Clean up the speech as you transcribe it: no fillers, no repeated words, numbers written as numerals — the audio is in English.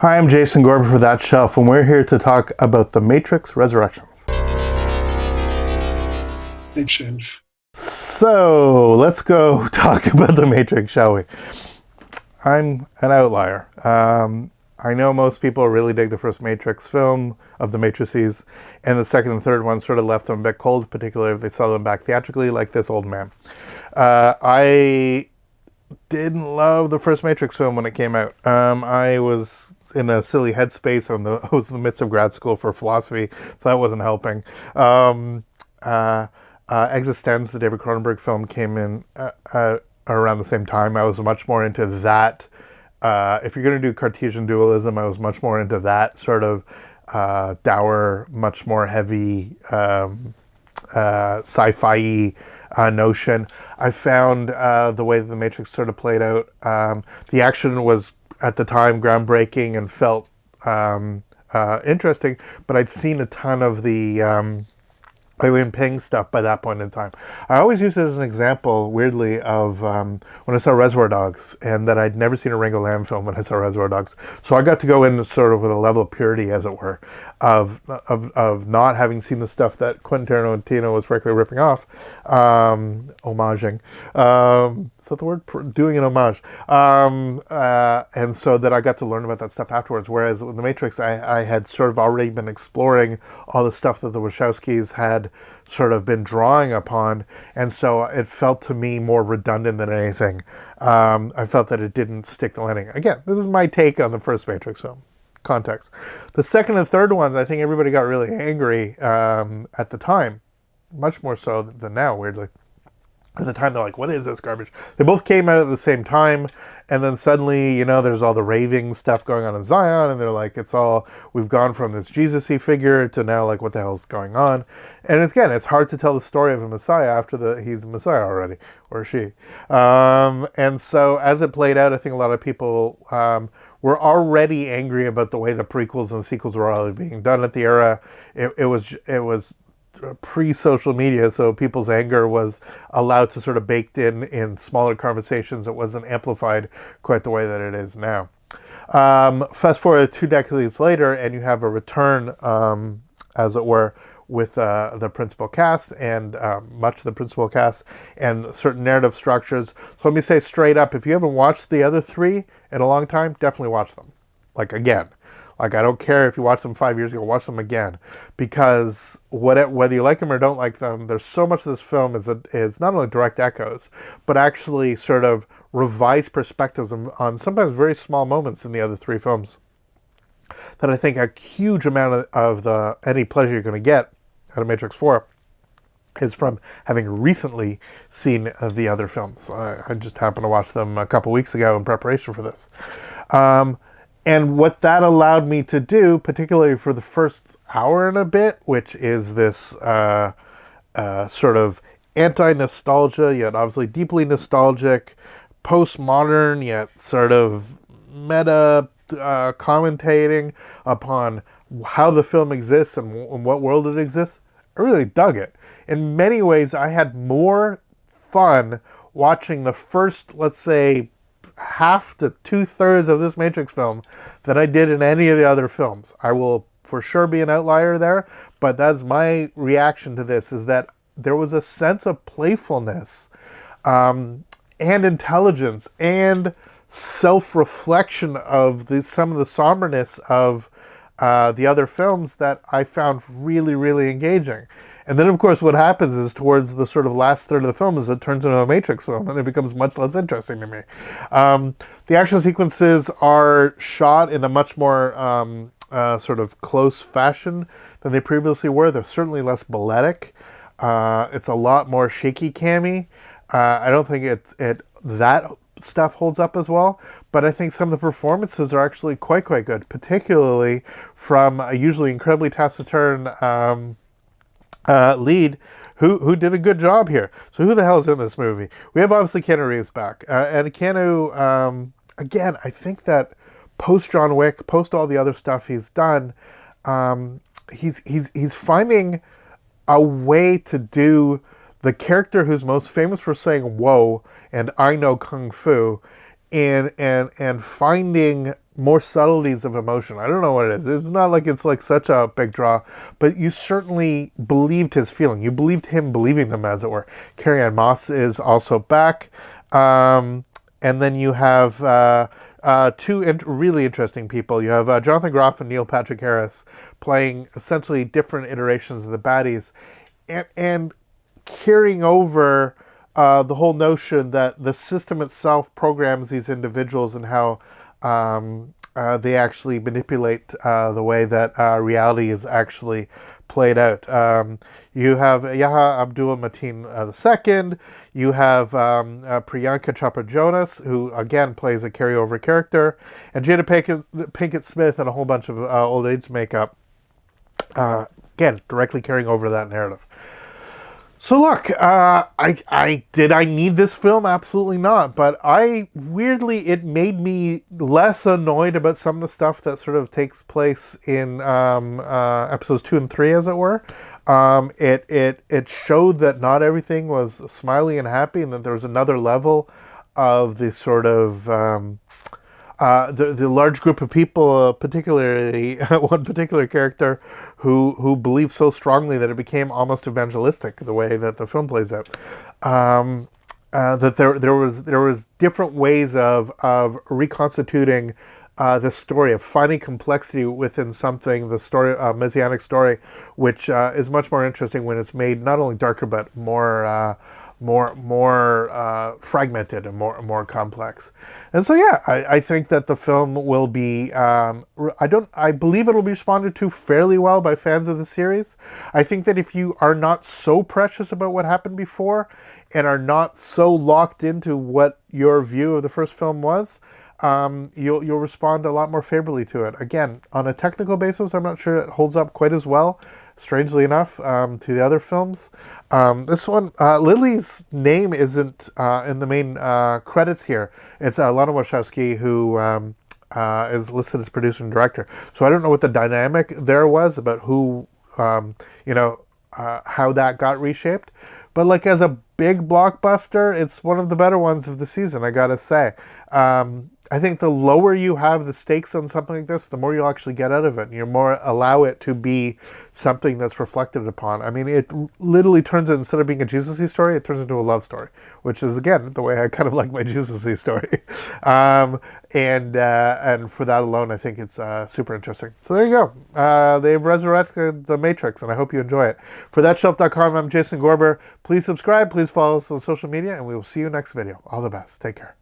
Hi, I'm Jason Gorber for That Shelf, and we're here to talk about The Matrix Resurrections. That shelf. So, let's go talk about The Matrix, shall we? I'm an outlier. I know most people really dig the first Matrix film of the Matrices, and the second and third one sort of left them a bit cold, particularly if they saw them back theatrically, like this old man. I didn't love the first Matrix film when it came out. I was in a silly headspace. I was in the midst of grad school for philosophy, so that wasn't helping. Existenz, the David Cronenberg film, came in around the same time. I was much more into that. If you're going to do Cartesian dualism, I was much more into that sort of dour, much more heavy sci-fi notion. I found the way that the Matrix sort of played out. The action was at the time groundbreaking and felt interesting, but I'd seen a ton of the Wei Ping stuff by that point in time. I always use it as an example, weirdly, of when I saw Reservoir Dogs, and that I'd never seen a Ringo Lam film when I saw Reservoir Dogs. So I got to go in sort of with a level of purity, as it were, of not having seen the stuff that Quentin Tarantino was frankly ripping off, homaging. Is that the word? Doing an homage. And so that I got to learn about that stuff afterwards. Whereas with The Matrix, I had sort of already been exploring all the stuff that the Wachowskis had sort of been drawing upon. And so it felt to me more redundant than anything. I felt that it didn't stick the landing. Again, this is my take on the first Matrix film. Context. The second and third ones, I think everybody got really angry at the time. Much more so than now, weirdly. At the time, they're like, what is this garbage? They both came out at the same time, and then suddenly, there's all the raving stuff going on in Zion, and they're like, we've gone from this Jesus-y figure to now, like, what the hell's going on? And again, it's hard to tell the story of a Messiah after he's a Messiah already, or she. And so, as it played out, I think a lot of people were already angry about the way the prequels and sequels were already being done at the era. It was pre-social media, so people's anger was allowed to sort of baked in smaller conversations. It wasn't amplified quite the way that it is now. Fast forward 2 decades later, and you have a return, as it were, with the principal cast and much of the principal cast and certain narrative structures. So let me say straight up, if you haven't watched the other 3 in a long time, definitely watch them. Like, again. Like, I don't care if you watched them 5 years ago, watch them again. Because whether you like them or don't like them, there's so much of this film is not only direct echoes, but actually sort of revised perspectives on sometimes very small moments in the other 3 films. That I think a huge amount of any pleasure you're going to get out of Matrix 4 is from having recently seen the other films. I just happened to watch them a couple weeks ago in preparation for this. And what that allowed me to do, particularly for the first hour and a bit, which is this sort of anti-nostalgia, yet obviously deeply nostalgic, postmodern, yet sort of meta commentating upon how the film exists and in what world it exists, I really dug it. In many ways, I had more fun watching the first, let's say, half to 2/3 of this Matrix film than I did in any of the other films. I will for sure be an outlier there, but that's my reaction to this, is that there was a sense of playfulness and intelligence and self-reflection of some of the somberness of the other films that I found really, really engaging. And then, of course, what happens is towards the sort of last third of the film is it turns into a Matrix film, and it becomes much less interesting to me. The action sequences are shot in a much more sort of close fashion than they previously were. They're certainly less balletic. It's a lot more shaky cammy. I don't think that stuff holds up as well, but I think some of the performances are actually quite good, particularly from a usually incredibly taciturn lead who did a good job here. So who the hell is in this movie? We have obviously Keanu Reeves back, and Keanu, again, I think that post John Wick, post all the other stuff he's done, he's finding a way to do the character who's most famous for saying "whoa" and "I know kung fu," and finding more subtleties of emotion. I don't know what it is. It's not like it's like such a big draw, but you certainly believed his feeling. You believed him believing them, as it were. Carrie-Ann Moss is also back. And then you have two really interesting people. You have Jonathan Groff and Neil Patrick Harris playing essentially different iterations of the baddies, and carrying over the whole notion that the system itself programs these individuals and how they actually manipulate the way that reality is actually played out. You have Yahya Abdul-Mateen II. You have Priyanka Chopra Jonas, who again plays a carryover character, and Jada Pinkett Smith and a whole bunch of old age makeup. Again, directly carrying over that narrative. So look, did I need this film? Absolutely not. But weirdly, it made me less annoyed about some of the stuff that sort of takes place in episodes 2 and 3, as it were. It showed that not everything was smiley and happy, and that there was another level of the sort of the large group of people, particularly one particular character who believed so strongly that it became almost evangelistic, the way that the film plays out. That there was different ways of reconstituting the story, of finding complexity within something, the story, messianic story, which is much more interesting when it's made not only darker but more fragmented and more complex. And so yeah, I think that the film will be I believe it'll be responded to fairly well by fans of the series. I think that if you are not so precious about what happened before and are not so locked into what your view of the first film was, you'll respond a lot more favorably to it. Again, on a technical basis, I'm not sure it holds up quite as well, strangely enough, to the other films. This one, Lily's name isn't in the main credits here. It's Lana Wachowski, who is listed as producer and director. So I don't know what the dynamic there was about who, how that got reshaped. But like as a big blockbuster, it's one of the better ones of the season, I gotta say. I think the lower you have the stakes on something like this, the more you'll actually get out of it. And you more allow it to be something that's reflected upon. I mean, it literally turns, instead of being a Jesus-y story, it turns into a love story, which is, again, the way I kind of like my Jesus-y story. And for that alone, I think it's super interesting. So there you go. They've resurrected the Matrix, and I hope you enjoy it. For thatshelf.com, I'm Jason Gorber. Please subscribe. Please follow us on social media, and we will see you next video. All the best. Take care.